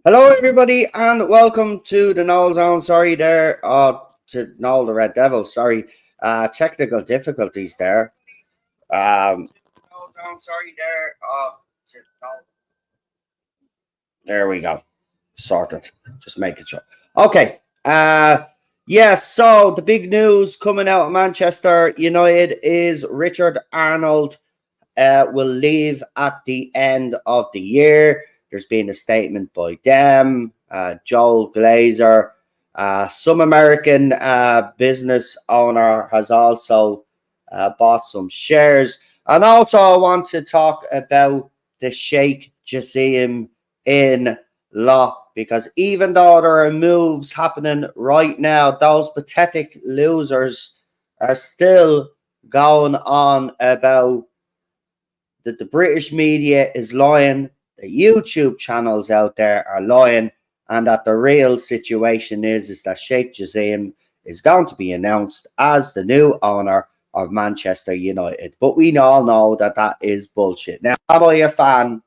Hello, everybody, and welcome to the Noel Zone. Sorry, there, to Noel the Red Devil. Sorry, technical difficulties there. Noel Zone. Sorry, there. To Noel. There we go. Sorted. Just making sure. Okay. Yeah. So the big news coming out of Manchester United is Richard Arnold will leave at the end of the year. There's been a statement by them, Joel Glazer. Some American business owner has also bought some shares. And also, I want to talk about the Sheikh Jassim in law, because even though there are moves happening right now, those pathetic losers are still going on about that the British media is lying, the YouTube channels out there are lying, and that the real situation is that Sheikh Jassim is going to be announced as the new owner of Manchester United. But we all know that that is bullshit. Now, am I a fan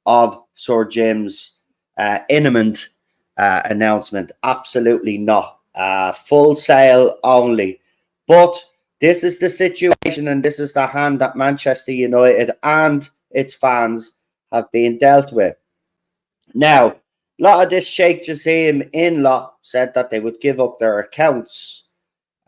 of Sir Jim's imminent announcement? Absolutely not. Full sale only. But this is the situation, and this is the hand that Manchester United and its fans have been dealt with. Now, a lot of this Sheikh Jassim in-law said that they would give up their accounts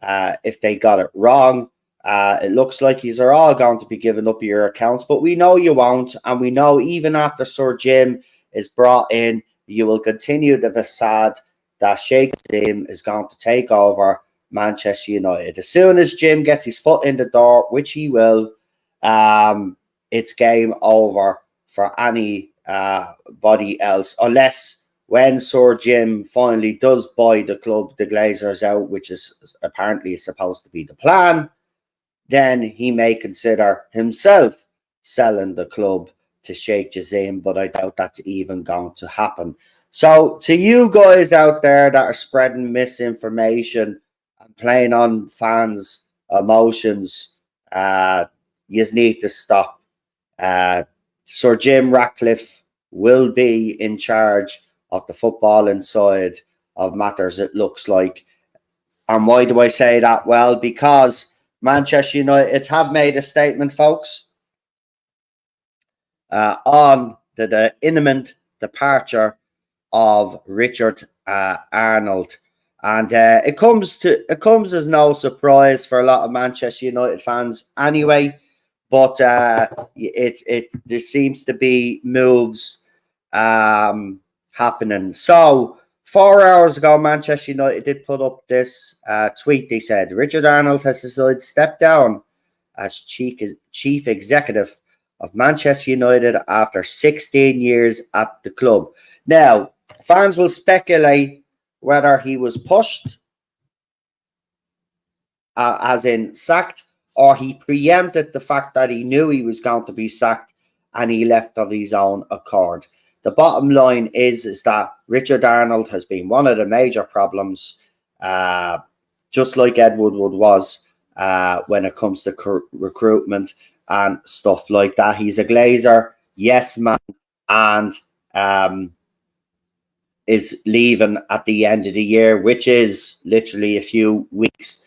if they got it wrong. It looks like these are all going to be giving up your accounts, but we know you won't, and we know even after Sir Jim is brought in, you will continue the facade that Sheikh Jassim is going to take over Manchester United. As soon as Jim gets his foot in the door, which he will, it's game over for anybody else, unless when Sir Jim finally does buy the club, the Glazers out, which is apparently supposed to be the plan, then he may consider himself selling the club to Sheikh Jassim, but I doubt that's even going to happen. So to you guys out there that are spreading misinformation and playing on fans' emotions, you need to stop. Sir Jim Ratcliffe will be in charge of the football inside of matters, it looks like. And why do I say that? Well, because Manchester United have made a statement, folks, on the imminent departure of Richard Arnold, and it comes as no surprise for a lot of Manchester United fans, anyway. But there seems to be moves happening. So 4 hours ago, Manchester United did put up this tweet. They said Richard Arnold has decided to step down as chief executive of Manchester United after 16 years at the club. Now, fans will speculate whether he was pushed, as in sacked, or he preempted the fact that he knew he was going to be sacked and he left of his own accord. The bottom line is that Richard Arnold has been one of the major problems, just like Ed Woodward was when it comes to recruitment and stuff like that. He's a Glazer, yes man, and is leaving at the end of the year, which is literally a few weeks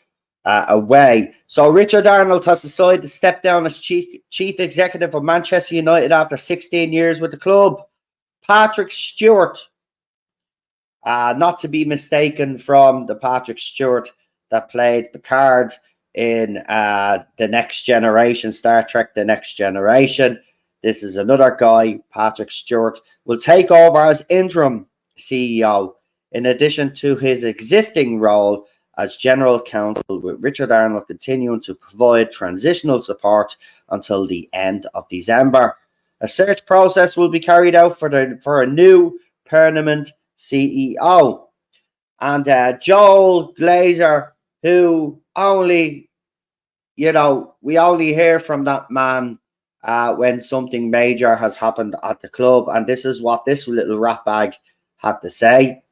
away. So Richard Arnold has decided to step down as chief executive of Manchester United after 16 years with the club. Patrick Stewart, not to be mistaken from the Patrick Stewart that played Picard in The Next Generation, Star Trek The Next Generation. This is another guy. Patrick Stewart will take over as interim CEO, in addition to his existing role as general counsel, with Richard Arnold continuing to provide transitional support until the end of December. A search process will be carried out for a new permanent CEO. And Joel Glazer, who only, we only hear from that man when something major has happened at the club. And this is what this little ratbag had to say.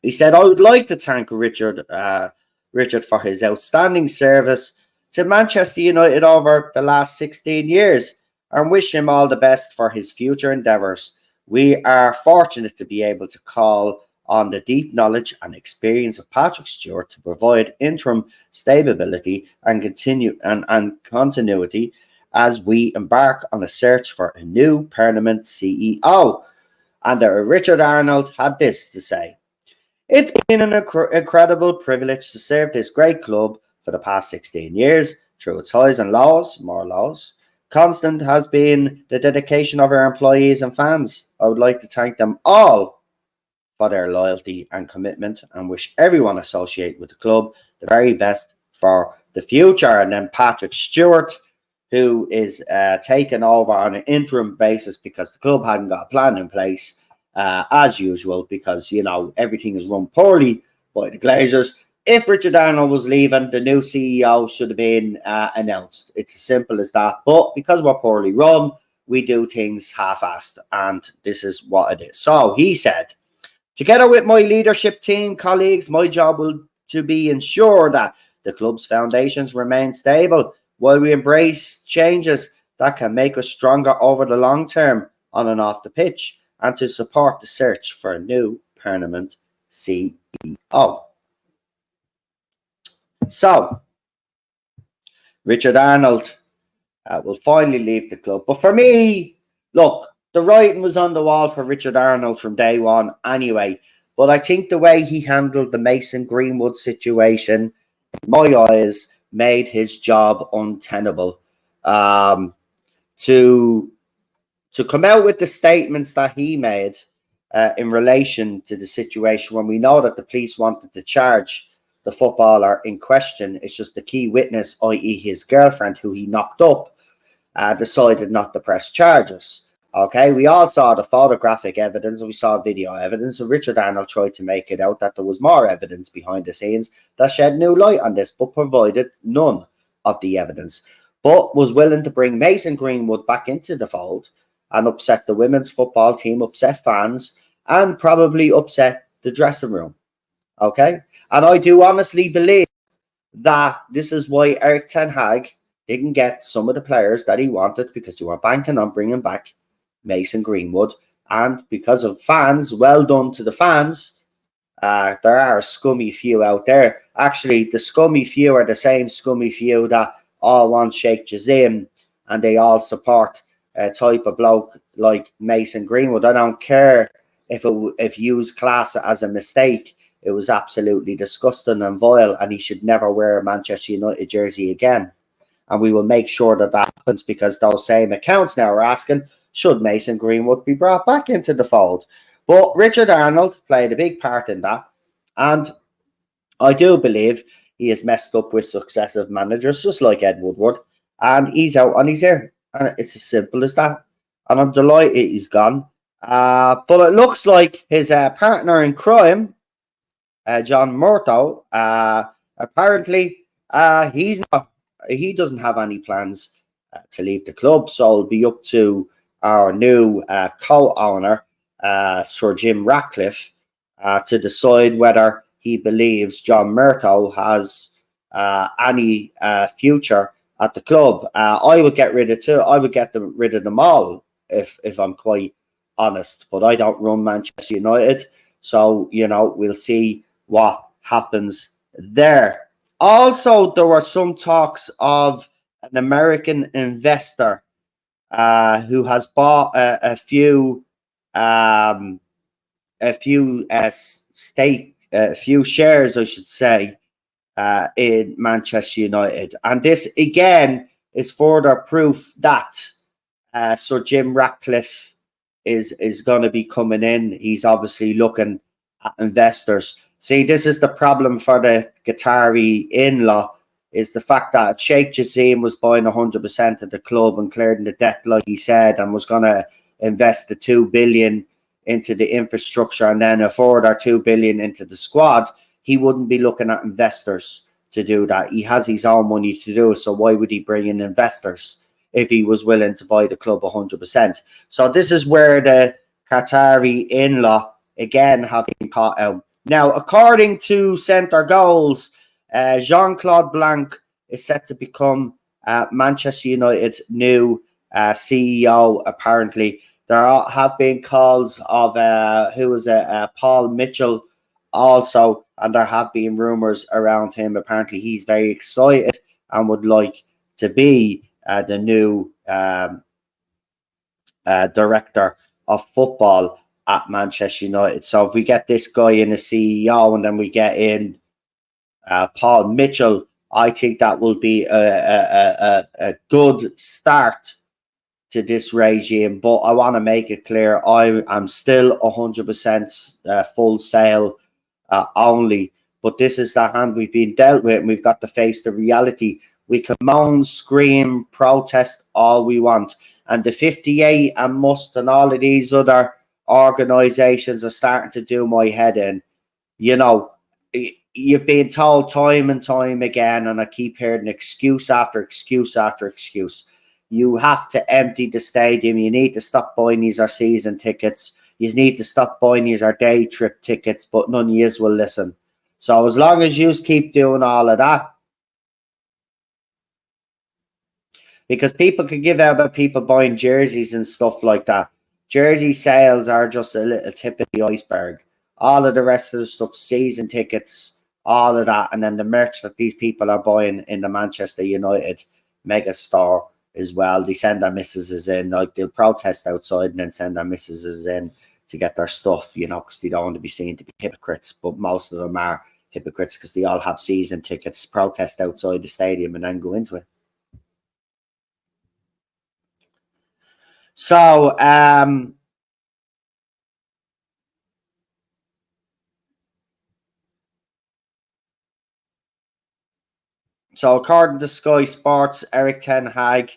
He said, I would like to thank Richard for his outstanding service to Manchester United over the last 16 years and wish him all the best for his future endeavours. We are fortunate to be able to call on the deep knowledge and experience of Patrick Stewart to provide interim stability and continuity as we embark on a search for a new permanent CEO. And Richard Arnold had this to say. It's been an incredible privilege to serve this great club for the past 16 years through its highs and lows, more lows. Constant has been the dedication of our employees and fans. I would like to thank them all for their loyalty and commitment and wish everyone associated with the club the very best for the future. And then Patrick Stewart, who is taken over on an interim basis because the club hadn't got a plan in place, as usual, because, you know, everything is run poorly by the Glazers. If Richard Arnold was leaving, the new CEO should have been announced. It's as simple as that. But because we're poorly run, we do things half-assed, and this is what it is. So he said, together with my leadership team, colleagues, my job will to be ensure that the club's foundations remain stable while we embrace changes that can make us stronger over the long term on and off the pitch, and to support the search for a new permanent CEO. So, Richard Arnold will finally leave the club. But for me, look, the writing was on the wall for Richard Arnold from day one anyway. But I think the way he handled the Mason Greenwood situation, in my eyes, made his job untenable. To come out with the statements that he made in relation to the situation, when we know that the police wanted to charge the footballer in question, it's just the key witness, i.e. his girlfriend, who he knocked up, decided not to press charges. Okay, we all saw the photographic evidence, and we saw video evidence, and Richard Arnold tried to make it out that there was more evidence behind the scenes that shed new light on this, but provided none of the evidence, but was willing to bring Mason Greenwood back into the fold and upset the women's football team, upset fans, and probably upset the dressing room. Okay? And I do honestly believe that this is why Eric Ten Hag didn't get some of the players that he wanted, because they were banking on bringing back Mason Greenwood. And because of fans, well done to the fans, there are a scummy few out there. Actually, the scummy few are the same scummy few that all want Sheikh Jazim, and they all support a type of bloke like Mason Greenwood. I don't care if used class as a mistake. It was absolutely disgusting and vile, and he should never wear a Manchester United jersey again. And we will make sure that that happens, because those same accounts now are asking, should Mason Greenwood be brought back into the fold? But Richard Arnold played a big part in that. And I do believe he has messed up with successive managers, just like Ed Woodward. And he's out on his ear. And it's as simple as that. And I'm delighted he's gone. But it looks like his partner in crime, John Murtough, apparently he doesn't have any plans to leave the club. So it'll be up to our new co-owner, Sir Jim Ratcliffe, to decide whether he believes John Murtough has any future at the club. I would get rid of them all if I'm quite honest. But I don't run Manchester United, so you know, we'll see what happens there. Also, there were some talks of an American investor who has bought a few shares, I should say, in Manchester United. And this again is further proof that Sir Jim Ratcliffe is going to be coming in. He's obviously looking at investors. See, this is the problem for the Qatari in-law, is the fact that Sheikh Jassim was buying 100% of the club and clearing the debt, like he said, and was going to invest the $2 billion into the infrastructure and then a further $2 billion into the squad. He wouldn't be looking at investors to do that. He has his own money to do it, so why would he bring in investors if he was willing to buy the club 100%? So this is where the Qatari in-law again have been caught out. Now, according to Centre Goals, Jean-Claude Blanc is set to become Manchester United's new CEO, apparently. have been calls of who was it, Paul Mitchell also, and there have been rumors around him. Apparently, he's very excited and would like to be the new director of football at Manchester United. So if we get this guy in as CEO and then we get in Paul Mitchell, I think that will be a good start to this regime. But I want to make it clear, I am still 100% full sail only. But this is the hand we've been dealt with, and we've got to face the reality. We can moan, scream, protest all we want. And the 58 and Must and all of these other organisations are starting to do my head in. You know, you've been told time and time again, and I keep hearing excuse after excuse after excuse. You have to empty the stadium. You need to stop buying these our season tickets. You need to stop buying these our day trip tickets, but none of yous will listen. So as long as you keep doing all of that, because people could give out about people buying jerseys and stuff like that. Jersey sales are just a little tip of the iceberg. All of the rest of the stuff, season tickets, all of that, and then the merch that these people are buying in the Manchester United mega store as well. They send their missuses in, like they'll protest outside and then send their missuses in to get their stuff, you know, because they don't want to be seen to be hypocrites. But most of them are hypocrites because they all have season tickets, protest outside the stadium, and then go into it. So, according to Sky Sports, Eric Ten Hag,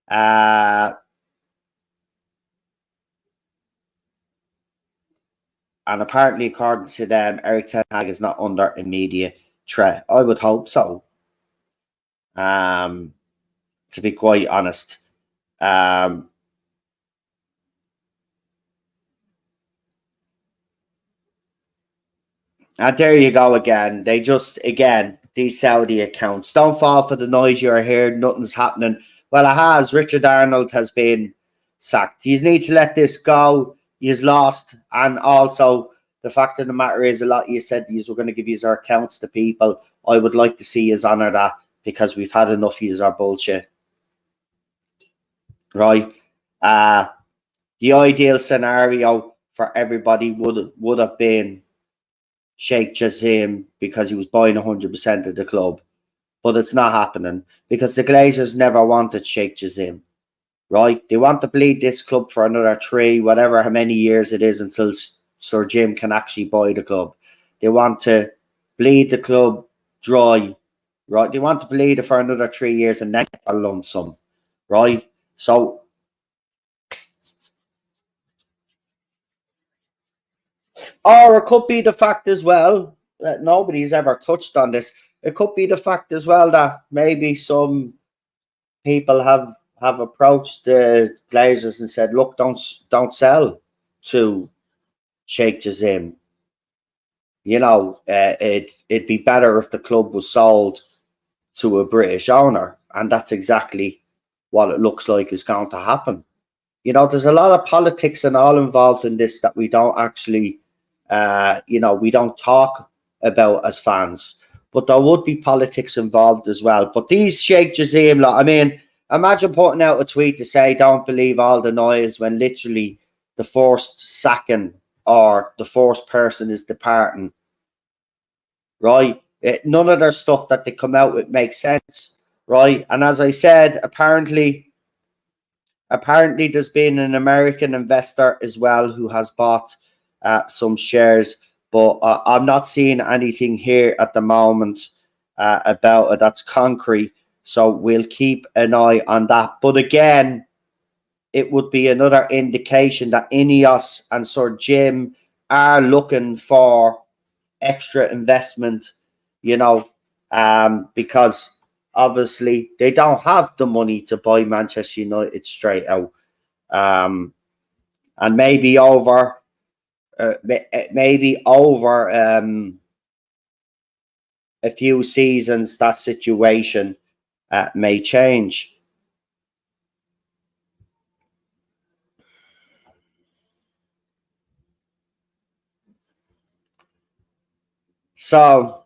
and apparently, according to them, Eric Ten Hag is not under immediate threat. I would hope so. To be quite honest. And there you go again. They just, again, these Saudi accounts. Don't fall for the noise you're hearing. Nothing's happening. Well, it has. Richard Arnold has been sacked. You need to let this go. He's lost. And also, the fact of the matter is, a lot of you said you were going to give you our accounts to people. I would like to see you honour that because we've had enough of our bullshit. Right? The ideal scenario for everybody would have been Sheikh Jassim because he was buying 100% of the club. But it's not happening because the Glazers never wanted Sheikh Jassim, right? They want to bleed this club for another 3, whatever how many years it is until Sir Jim can actually buy the club. They want to bleed the club dry, right? They want to bleed it for another 3 years and then get a lump sum, right? So, or it could be the fact as well that nobody's ever touched on this. It could be the fact as well that maybe some people have approached the Glazers and said, "Look, don't sell to Sheikh Jassim. You know, it'd be better if the club was sold to a British owner," and that's exactly what it looks like is going to happen. You know, there's a lot of politics and all involved in this that we don't actually, we don't talk about as fans. But there would be politics involved as well. But these Sheikh Jassim, I mean, imagine putting out a tweet to say, "Don't believe all the noise," when literally the forced sacking or the forced person is departing, right? None of their stuff that they come out with makes sense, right? And as I said, apparently there's been an American investor as well who has bought some shares, but I'm not seeing anything here at the moment about it that's concrete. So we'll keep an eye on that. But again, it would be another indication that Ineos and Sir Jim are looking for extra investment, because obviously they don't have the money to buy Manchester United straight out. And maybe over a few seasons, that situation may change. So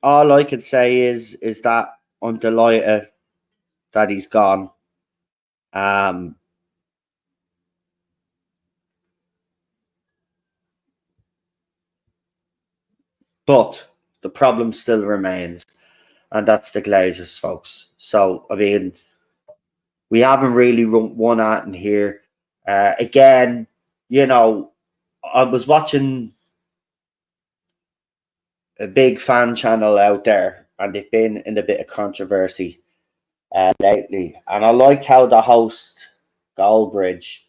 all I could say is that I'm delighted that he's gone. Um, but the problem still remains, and that's the Glazers, folks. So I mean, we haven't really won out in here. Again, you know, I was watching a big fan channel out there, and they've been in a bit of controversy lately. And I liked how the host, Goldbridge,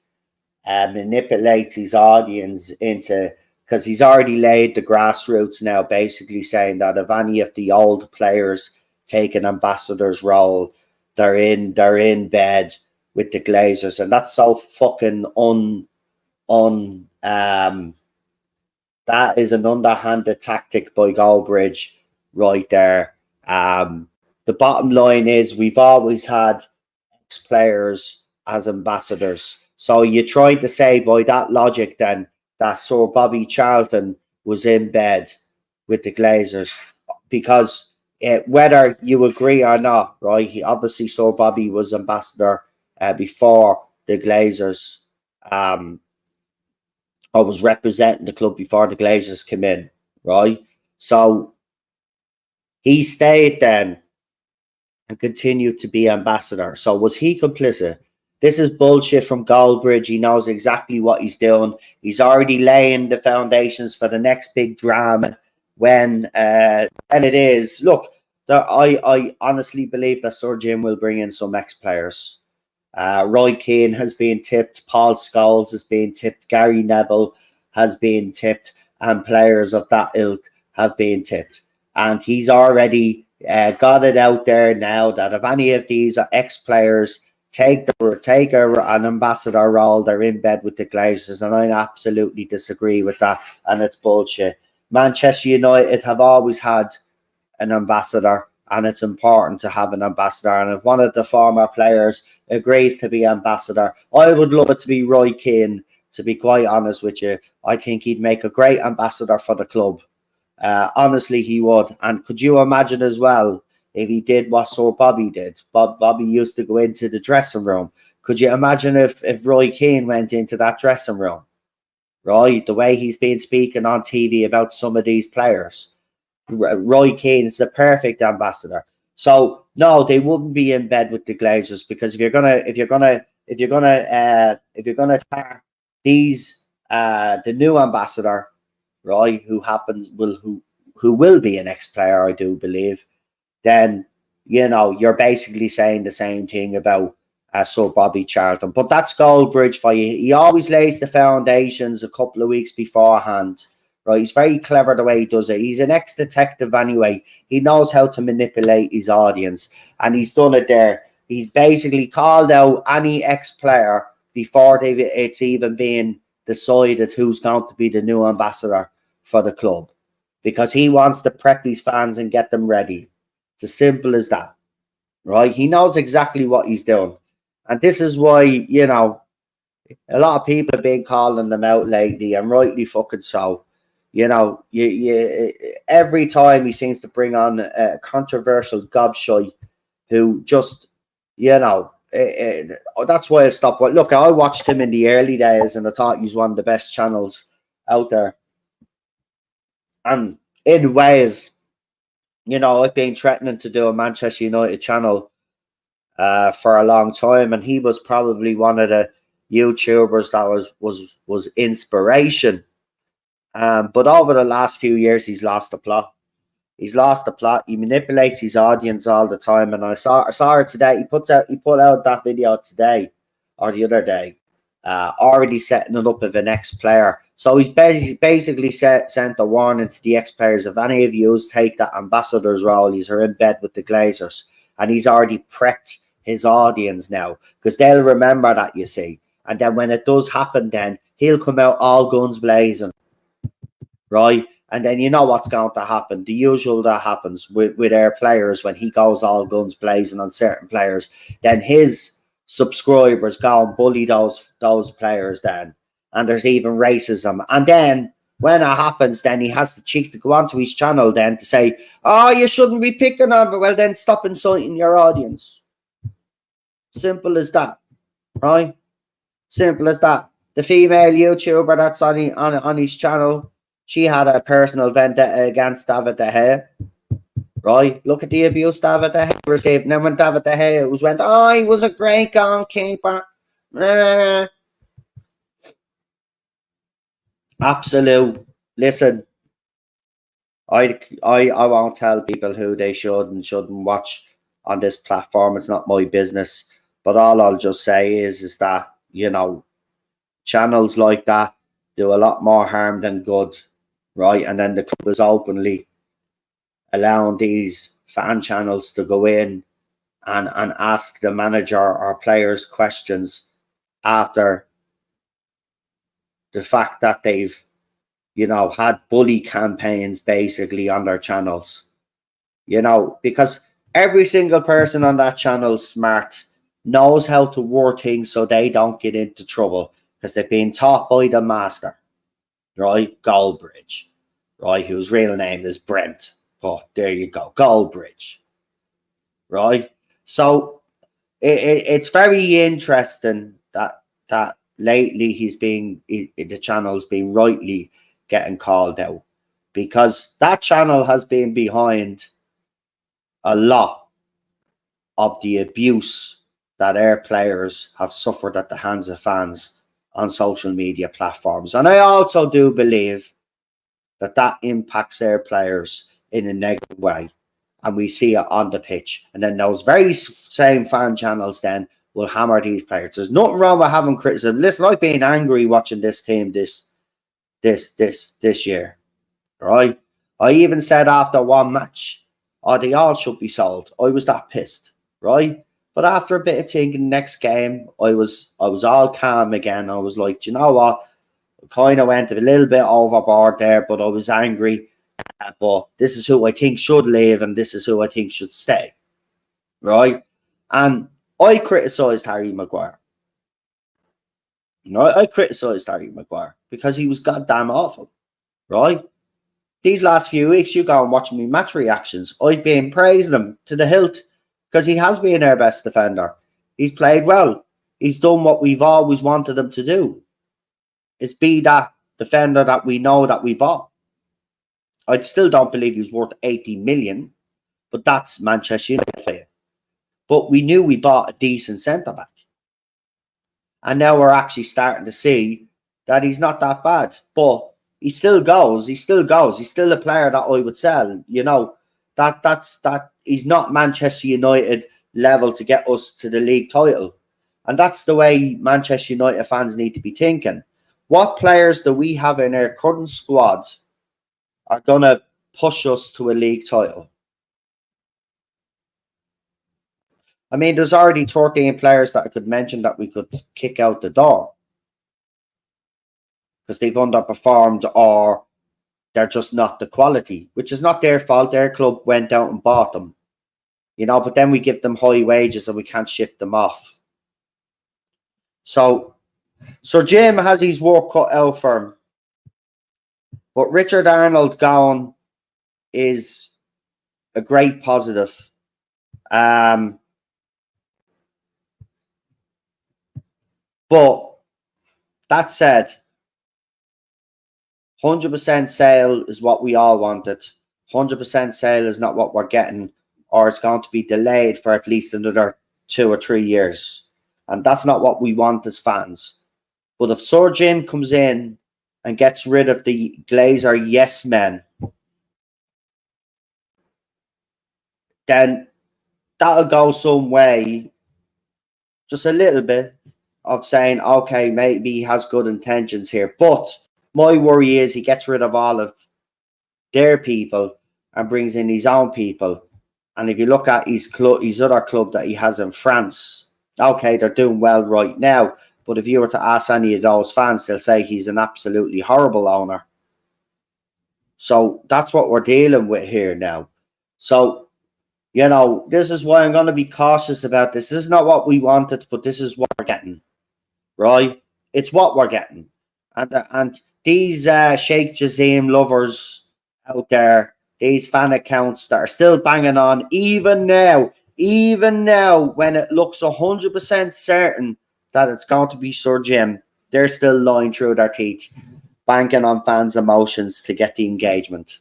manipulates his audience into, because he's already laid the grassroots now, basically saying that if any of the old players take an ambassador's role, they're in bed with the Glazers, and that's so fucking that is an underhanded tactic by Goldbridge right there. The bottom line is we've always had ex-players as ambassadors. So you tried to say by that logic then that Sir Bobby Charlton was in bed with the Glazers because whether you agree or not, right? Obviously Sir Bobby was ambassador before the Glazers. I was representing the club before the Glazers came in, right? So he stayed then and continued to be ambassador. So was he complicit? This is bullshit from Goldbridge. He knows exactly what he's doing. He's already laying the foundations for the next big drama when it is. Look, I honestly believe that Sir Jim will bring in some ex-players. Roy Keane has been tipped. Paul Scholes has been tipped. Gary Neville has been tipped. And players of that ilk have been tipped. And he's already got it out there now that if any of these ex-players take an ambassador role, they're in bed with the Glazers. And I absolutely disagree with that. And it's bullshit. Manchester United have always had an ambassador, and it's important to have an ambassador. And if one of the former players agrees to be ambassador, I would love it to be Roy Keane, to be quite honest with you. I think he'd make a great ambassador for the club. Honestly, he would. And could you imagine as well if he did what Sir Bobby did? Bobby used to go into the dressing room. Could you imagine if Roy Keane went into that dressing room? Right? The way he's been speaking on TV about some of these players. Roy Keane is the perfect ambassador. So no, they wouldn't be in bed with the Glazers, because if you're gonna tar these the new ambassador, right, who will be an ex-player, I do believe, then you're basically saying the same thing about Sir Bobby Charlton. But that's Goldbridge for you. He always lays the foundations a couple of weeks beforehand. Right, he's very clever the way he does it. He's an ex-detective anyway. He knows how to manipulate his audience, and he's done it there. He's basically called out any ex-player before it's even been decided who's going to be the new ambassador for the club, because he wants to prep his fans and get them ready. It's as simple as that, right? He knows exactly what he's doing, and this is why a lot of people have been calling them out lately, and rightly fucking so. Every time he seems to bring on a controversial gobshite who just, that's why I stopped. Look, I watched him in the early days, and I thought he was one of the best channels out there. And in ways, I've been threatening to do a Manchester United channel for a long time, and he was probably one of the YouTubers that was inspiration. But over the last few years, he's lost the plot. He's lost the plot. He manipulates his audience all the time. And I saw it today. He put out that video today or the other day, already setting it up with an ex-player. So he's basically sent a warning to the ex-players. If any of you take that ambassador's role, he's in bed with the Glazers. And he's already prepped his audience now, because they'll remember that, you see. And then when it does happen, then he'll come out all guns blazing. Right, and then you know what's going to happen. The usual that happens with our players when he goes all guns blazing on certain players. Then his subscribers go and bully those players. Then, and there's even racism. And then when it happens, then he has the cheek to go onto his channel then to say, oh, you shouldn't be picking on, but well, then stop insulting your audience. Simple as that, right? Simple as that. The female YouTuber that's on his channel, she had a personal vendetta against David De Gea, right? Look at the abuse David De Gea received. And then when David De Gea went, oh, he was a great goalkeeper. Absolute. Listen, I won't tell people who they should and shouldn't watch on this platform. It's not my business. But all I'll just say is that, you know, channels like that do a lot more harm than good, right? And then the club is openly allowing these fan channels to go in and ask the manager or players questions after the fact that they've, you know, had bully campaigns basically on their channels, you know, because every single person on that channel is smart, knows how to word things so they don't get into trouble because they've been taught by the master, right? Goldbridge, right? Whose real name is Brent. Oh, there you go, Goldbridge, right? So it's very interesting that lately the channel's been rightly getting called out, because that channel has been behind a lot of the abuse that our players have suffered at the hands of fans on social media platforms. And I also do believe that impacts our players in a negative way. And we see it on the pitch. And then those very same fan channels then will hammer these players. There's nothing wrong with having criticism. Listen, I've been angry watching this team this year, right? I even said after one match, oh, they all should be sold. I was that pissed, right? But after a bit of thinking, next game, I was all calm again. I was like, do you know what? I kind of went a little bit overboard there, but I was angry. But this is who I think should leave, and this is who I think should stay, right? And I criticised Harry Maguire. You know, I criticised Harry Maguire because he was goddamn awful, right? These last few weeks, you go and watch me match reactions. I've been praising him to the hilt because he has been our best defender. He's played well. He's done what we've always wanted him to do, is be that defender that we know that we bought. I still don't believe he's worth 80 million, but that's Manchester United for you. But we knew we bought a decent centre-back. And now we're actually starting to see that he's not that bad. But he still goes. He's still a player that I would sell. You know, that he's not Manchester United level to get us to the league title. And that's the way Manchester United fans need to be thinking. What players do we have in our current squad are going to push us to a league title? I mean, there's already 13 players that I could mention that we could kick out the door because they've underperformed or they're just not the quality, which is not their fault. Their club went out and bought them, you know, but then we give them high wages and we can't shift them off. So Jim has his work cut out for him. But Richard Arnold gone is a great positive. But that said, 100% sale is what we all wanted. 100% sale is not what we're getting, or it's going to be delayed for at least another 2 or 3 years. And that's not what we want as fans. But if Sir Jim comes in and gets rid of the Glazer yes men, then that'll go some way, just a little bit, of saying, okay, maybe he has good intentions here. But my worry is he gets rid of all of their people and brings in his own people. And if you look at his other club that he has in France, okay, they're doing well right now. But if you were to ask any of those fans, they'll say he's an absolutely horrible owner. So that's what we're dealing with here now. So, you know, this is why I'm going to be cautious about this. This is not what we wanted, but this is what we're getting, right? It's what we're getting. And these Sheikh Jazim lovers out there, these fan accounts that are still banging on, even now, when it looks 100% certain that it's going to be Sir Jim, they're still lying through their teeth, banking on fans' emotions to get the engagement.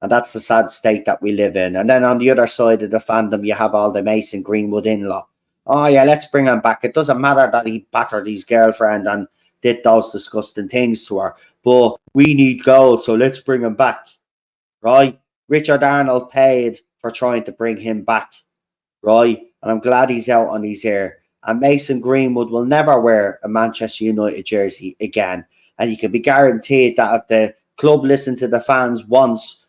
And that's the sad state that we live in. And then on the other side of the fandom, you have all the Mason Greenwood in-law. Oh, yeah, let's bring him back. It doesn't matter that he battered his girlfriend and did those disgusting things to her, but we need goals, so let's bring him back, right? Richard Arnold paid for trying to bring him back, right? And I'm glad he's out on his ear. And Mason Greenwood will never wear a Manchester United jersey again. And you can be guaranteed that if the club listened to the fans once,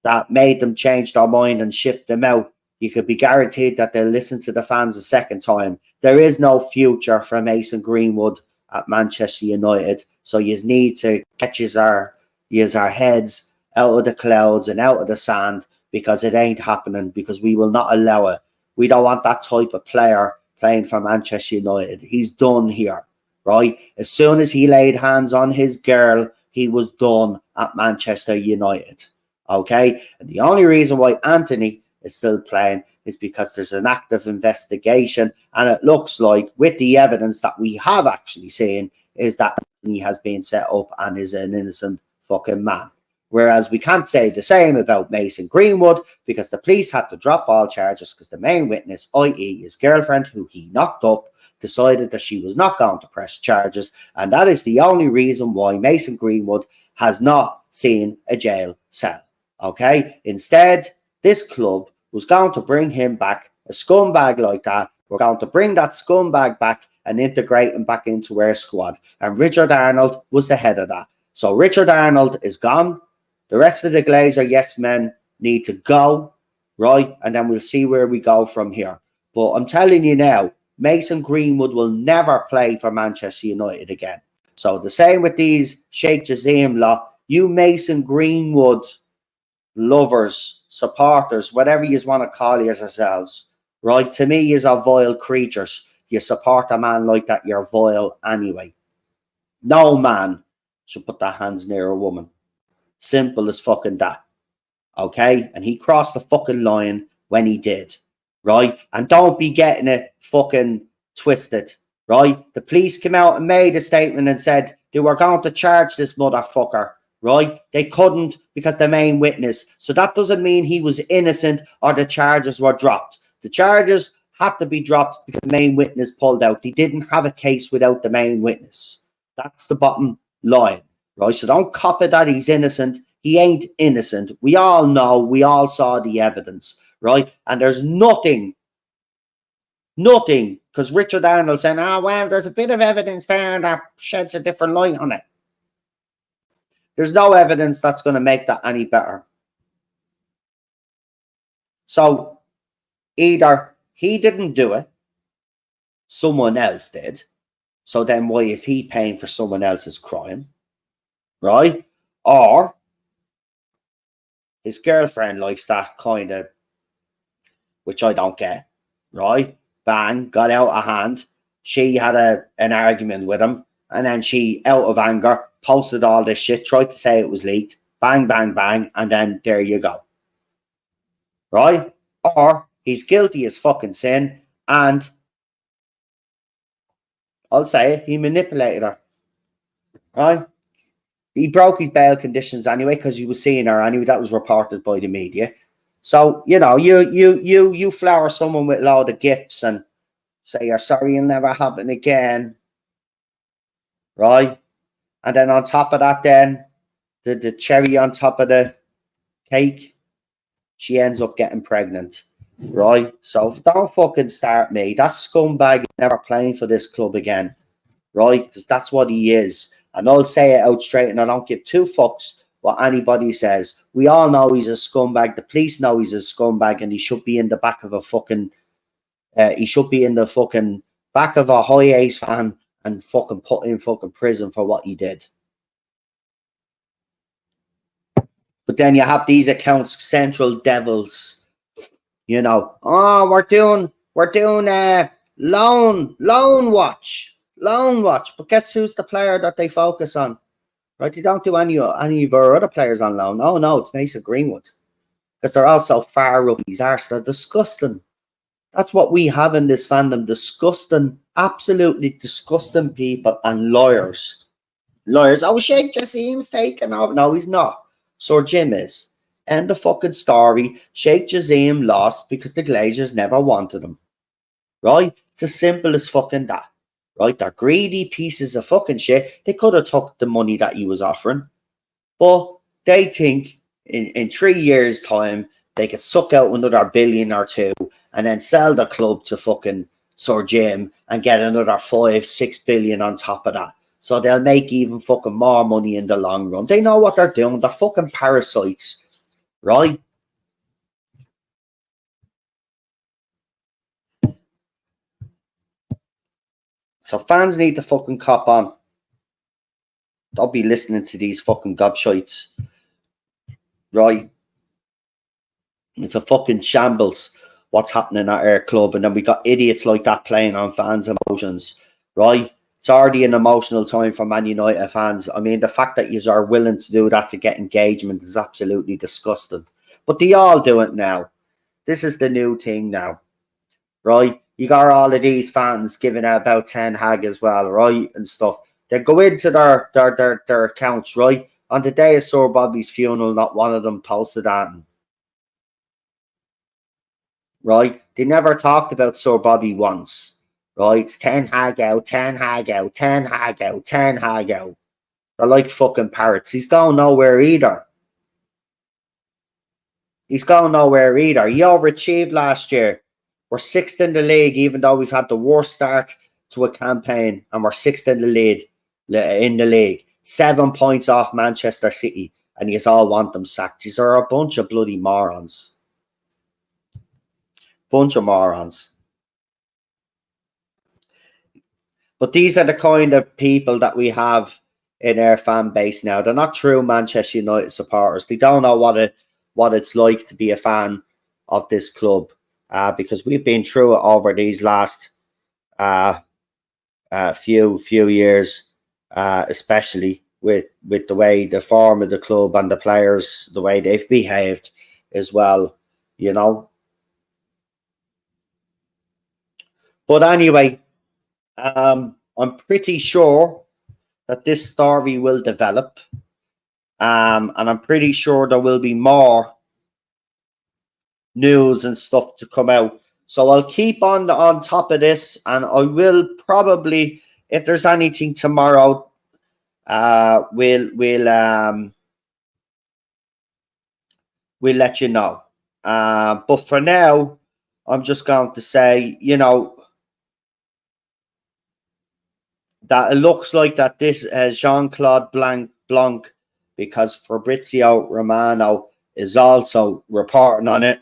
that made them change their mind and shift them out, you could be guaranteed that they'll listen to the fans a second time. There is no future for Mason Greenwood at Manchester United. So you need to catch our heads out of the clouds and out of the sand, because it ain't happening, because we will not allow it. We don't want that type of player playing for Manchester United. He's done here, right? As soon as he laid hands on his girl, he was done at Manchester United. Okay, and the only reason why Anthony is still playing is because there's an active investigation, and it looks like, with the evidence that we have actually seen, is that Anthony has been set up and is an innocent fucking man. Whereas we can't say the same about Mason Greenwood, because the police had to drop all charges because the main witness, i.e. his girlfriend, who he knocked up, decided that she was not going to press charges, and that is the only reason why Mason Greenwood has not seen a jail cell. Okay, instead, this club was going to bring him back, a scumbag like that. We're going to bring that scumbag back and integrate him back into our squad. And Richard Arnold was the head of that. So Richard Arnold is gone. The rest of the Glazer yes men need to go, right? And then we'll see where we go from here. But I'm telling you now, Mason Greenwood will never play for Manchester United again. So the same with these Sheikh Jazim lot. You Mason Greenwood lovers, supporters, whatever you want to call yourselves, right? To me, you're vile creatures. You support a man like that, you're vile anyway. No man should put their hands near a woman. Simple as fucking that. Okay? And he crossed the fucking line when he did, right? And don't be getting it fucking twisted, right? The police came out and made a statement and said they were going to charge this motherfucker, right? They couldn't because the main witness. So that doesn't mean he was innocent or the charges were dropped. The charges had to be dropped because the main witness pulled out. They didn't have a case without the main witness. That's the bottom line, right? So don't cop it that he's innocent. He ain't innocent. We all know. We all saw the evidence, right? And there's nothing, because Richard Arnold saying, well, there's a bit of evidence there that sheds a different light on it. There's no evidence that's going to make that any better. So either he didn't do it, someone else did. So then why is he paying for someone else's crime? Right? Or his girlfriend likes that kind of, which I don't get. Right? Bang, got out of hand. She had an argument with him. And then she, out of anger, posted all this shit, tried to say it was leaked. Bang, bang, bang. And then there you go. Right? Or he's guilty as fucking sin. And I'll say it, he manipulated her. Right? He broke his bail conditions anyway because he was seeing her anyway. That was reported by the media. So, you know, you flower someone with a load of gifts and say you're sorry it'll never happen again. Right? And then on top of that, then the cherry on top of the cake, she ends up getting pregnant. Right? So don't fucking start me. That scumbag is never playing for this club again. Right? Because that's what he is. And I'll say it out straight, and I don't give two fucks what anybody says. We all know he's a scumbag. The police know he's a scumbag, and he should be in the back of a fucking he should be in the fucking back of a high ace fan and fucking put in fucking prison for what he did. But then you have these accounts, Central Devils, you know, we're doing loan watch. But guess who's the player that they focus on? right? They don't do any of our other players on loan. Oh no, it's Mason Greenwood because they're also far up his arse. They're disgusting. That's what we have in this fandom: disgusting, absolutely disgusting people and lawyers. Lawyers. Oh, Sheikh Jassim's taken over. No, he's not. Sir Jim is. End of fucking story. Sheikh Jassim lost because the Glazers never wanted him. Right? It's as simple as fucking that. Right? They're greedy pieces of fucking shit. They could have took the money that he was offering, but they think in 3 years' time they could suck out another billion or two and then sell the club to fucking Sir Jim and get another 5-6 billion on top of that. So they'll make even fucking more money in the long run. They know what they're doing. They're fucking parasites, right? So fans need to fucking cop on. Don't be listening to these fucking gobshites, right? It's a fucking shambles what's happening at our club, and then we got idiots like that playing on fans' emotions, right? It's already an emotional time for Man United fans. I mean, the fact that you are willing to do that to get engagement is absolutely disgusting. But they all do it now. This is the new thing now, right? You got all of these fans giving out about Ten Hag as well, right? And stuff. They go into their accounts, right? On the day of Sir Bobby's funeral, not one of them posted that. Right? They never talked about Sir Bobby once. Right? It's Ten Hag out, Ten Hag out, Ten Hag out, Ten Hag out. They're like fucking parrots. He's going nowhere either. He's going nowhere either. He overachieved last year. We're sixth in the league, even though we've had the worst start to a campaign, and we're sixth in the league. 7 points off Manchester City, and you all want them sacked. These are a bunch of bloody morons. Bunch of morons. But these are the kind of people that we have in our fan base now. They're not true Manchester United supporters. They don't know what it's like to be a fan of this club, because we've been through it over these last few years, especially with the way the form of the club and the players, the way they've behaved as well, you know. But anyway, I'm pretty sure that this story will develop, and I'm pretty sure there will be more news and stuff to come out. So I'll keep on top of this, and I will probably, if there's anything tomorrow, we'll let you know. But for now, I'm just going to say, you know, that it looks like that this Jean-Claude Blanc, because Fabrizio Romano is also reporting on it.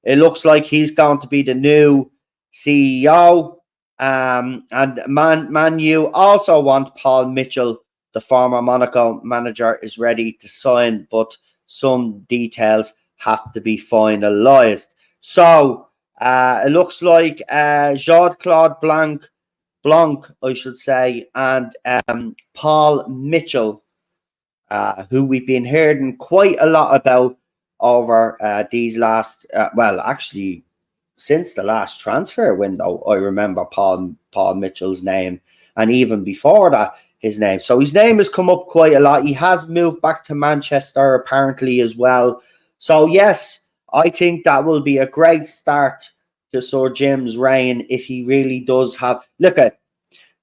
It looks like he's going to be the new CEO. And Man U also want Paul Mitchell, the former Monaco manager, is ready to sign, but some details have to be finalised. So it looks like Jean-Claude Blanc, I should say, and Paul Mitchell, who we've been hearing quite a lot about over these last, actually, since the last transfer window. I remember Paul Mitchell's name, and even before that, his name. So his name has come up quite a lot. He has moved back to Manchester apparently as well. So yes, I think that will be a great start to Sir Jim's reign if he really does have. Look at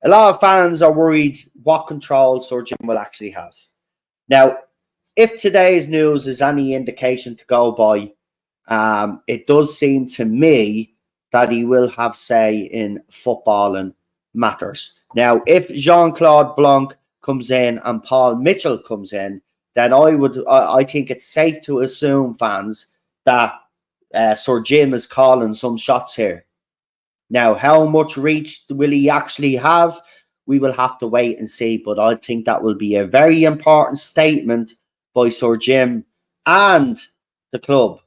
a lot of fans are worried what control Sir Jim will actually have. Now, if today's news is any indication to go by, it does seem to me that he will have say in footballing matters. Now, if Jean-Claude Blanc comes in and Paul Mitchell comes in, then I think it's safe to assume, fans, that Sir Jim is calling some shots here. Now, how much reach will he actually have? We will have to wait and see, but I think that will be a very important statement by Sir Jim and the club.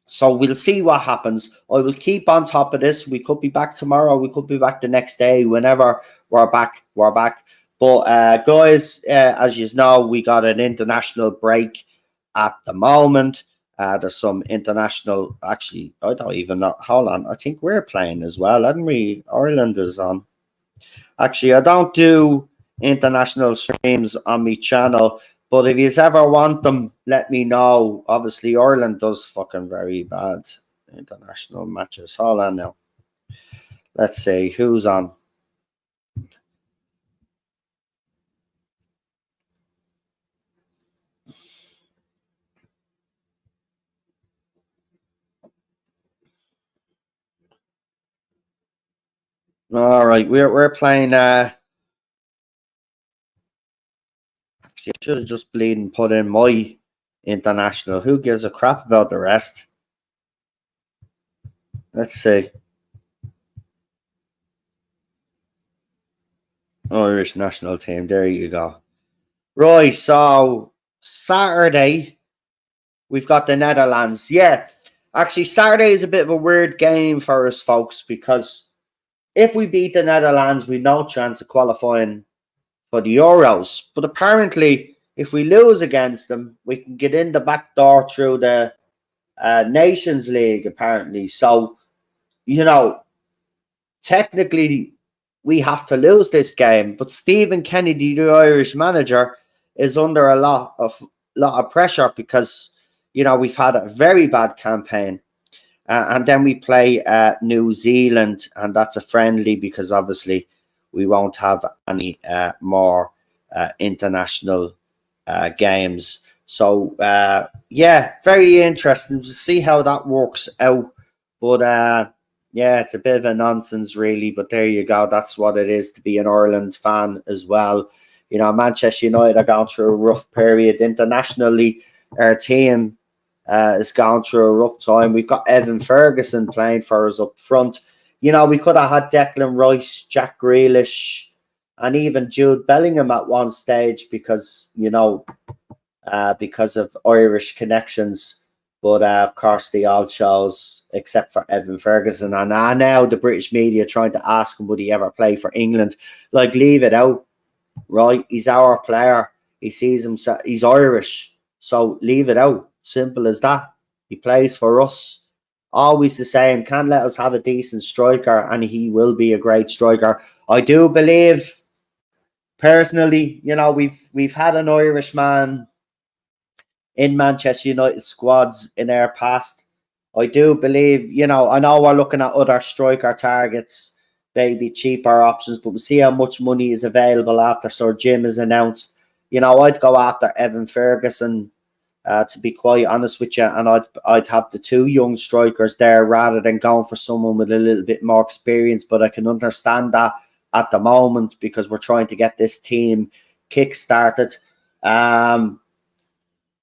So we'll see what happens. I will keep on top of this. We could be back tomorrow. We could be back the next day. Whenever we're back, we're back. But guys, as you know, we got an international break at the moment. There's some international. Actually, I don't even know. Hold on, I think we're playing as well, hadn't we? Ireland is on. Actually, I don't do international streams on my channel, but if you ever want them, let me know. Obviously, Ireland does fucking very bad international matches. Hold on now. Let's see who's on. All right, we're playing. Actually, I should have just bleeding put in my international. Who gives a crap about the rest? Let's see. Irish national team. There you go. Right, so Saturday we've got the Netherlands. Yeah, actually, Saturday is a bit of a weird game for us, folks, because if we beat the Netherlands, we've no chance of qualifying for the Euros. But apparently, if we lose against them, we can get in the back door through the Nations League, apparently. So, you know, technically, we have to lose this game. But Stephen Kennedy, the Irish manager, is under a lot of pressure because we've had a very bad campaign. And then we play New Zealand, and that's a friendly because obviously we won't have any more international games. So, yeah, very interesting to see how that works out. But, yeah, it's a bit of a nonsense, really. But there you go. That's what it is to be an Ireland fan as well. Manchester United are going through a rough period internationally. Our team is going through a rough time. We've got Evan Ferguson playing for us up front. We could have had Declan Rice, Jack Grealish, and even Jude Bellingham at one stage because of Irish connections. But of course, they all chose except for Evan Ferguson. And now the British media trying to ask him would he ever play for England? Like, leave it out, right? He's our player. He sees himself. He's Irish, so leave it out. Simple as that. He plays for us. Always the same. Can't let us have a decent striker, and he will be a great striker. I do believe, personally, we've had an Irishman in Manchester United squads in our past. I do believe, I know we're looking at other striker targets, maybe cheaper options, but we'll see how much money is available after Sir Jim is announced. I'd go after Evan Ferguson, to be quite honest with you, and I'd have the two young strikers there rather than going for someone with a little bit more experience. But I can understand that at the moment because we're trying to get this team kick-started.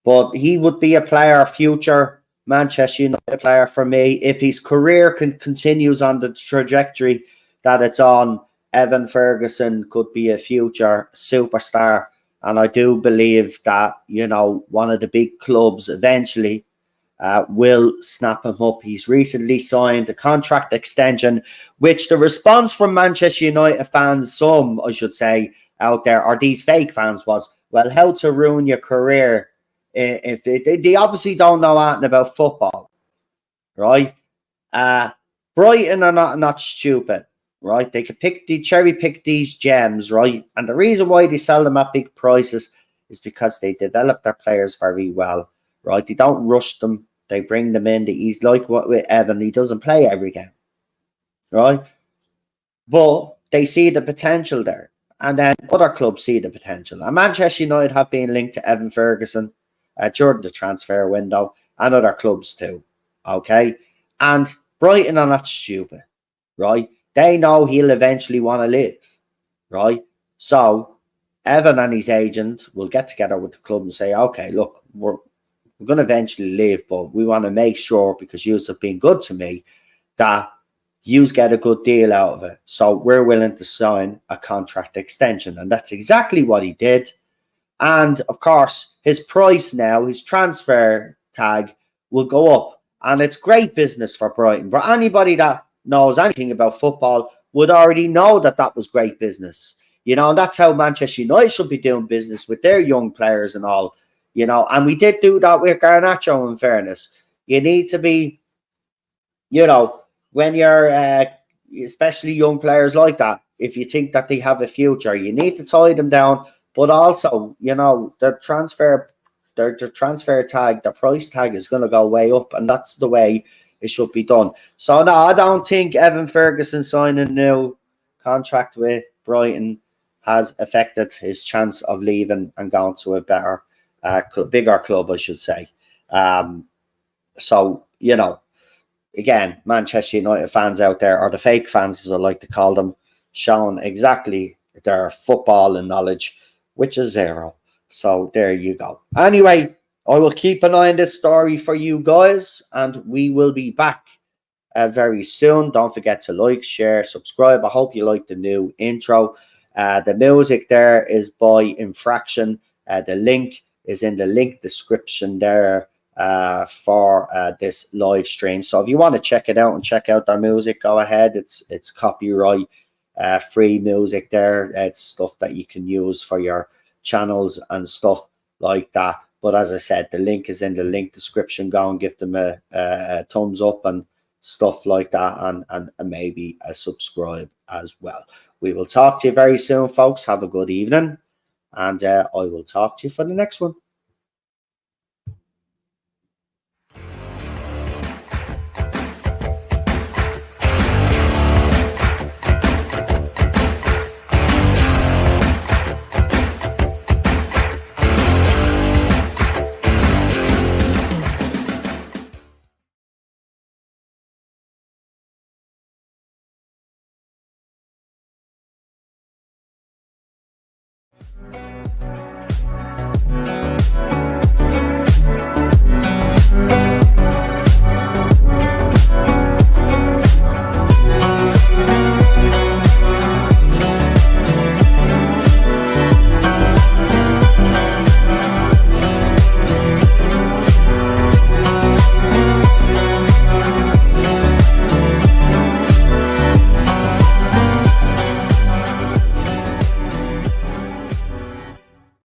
But he would be a future Manchester United player for me. If his career continues on the trajectory that it's on, Evan Ferguson could be a future superstar. And I do believe that, one of the big clubs eventually will snap him up. He's recently signed a contract extension, which the response from Manchester United fans, some, I should say, out there, or these fake fans was, well, how to ruin your career. If they obviously don't know anything about football, right? Brighton are not stupid, right? They could cherry pick these gems, right? And the reason why they sell them at big prices is because they develop their players very well, right? They don't rush them. They bring them in. He's like what with Evan. He doesn't play every game, right? But they see the potential there. And then other clubs see the potential. And Manchester United have been linked to Evan Ferguson during the transfer window, and other clubs too. Okay, and Brighton are not stupid, right? They know he'll eventually want to leave, right? So Evan and his agent will get together with the club and say, okay, look, we're going to eventually leave, but we want to make sure, because you have been good to me, that you get a good deal out of it. So we're willing to sign a contract extension. And that's exactly what he did. And of course, his price now, his transfer tag will go up. And it's great business for Brighton. But anybody that knows anything about football would already know that that was great business. And that's how Manchester United should be doing business with their young players and all. And we did do that with Garnacho. In fairness, you need to be, you know, when you're especially young players like that, if you think that they have a future, you need to tie them down. But also, their transfer tag, the price tag is going to go way up, and that's the way it should be done. So no, I don't think Evan Ferguson signing a new contract with Brighton has affected his chance of leaving and going to a better, bigger club, I should say. So again, Manchester United fans out there, or the fake fans as I like to call them, showing exactly their football and knowledge, which is zero. So there you go. Anyway, I will keep an eye on this story for you guys, and we will be back very soon. Don't forget to like, share, subscribe. I hope you like the new intro. The music there is by Infraction. The link is in the link description there for this live stream. So if you want to check it out and check out their music, go ahead. It's copyright free music there. It's stuff that you can use for your channels and stuff like that. But as I said, the link is in the link description. Go and give them a thumbs up and stuff like that, and maybe a subscribe as well. We will talk to you very soon, folks. Have a good evening, and I will talk to you for the next one.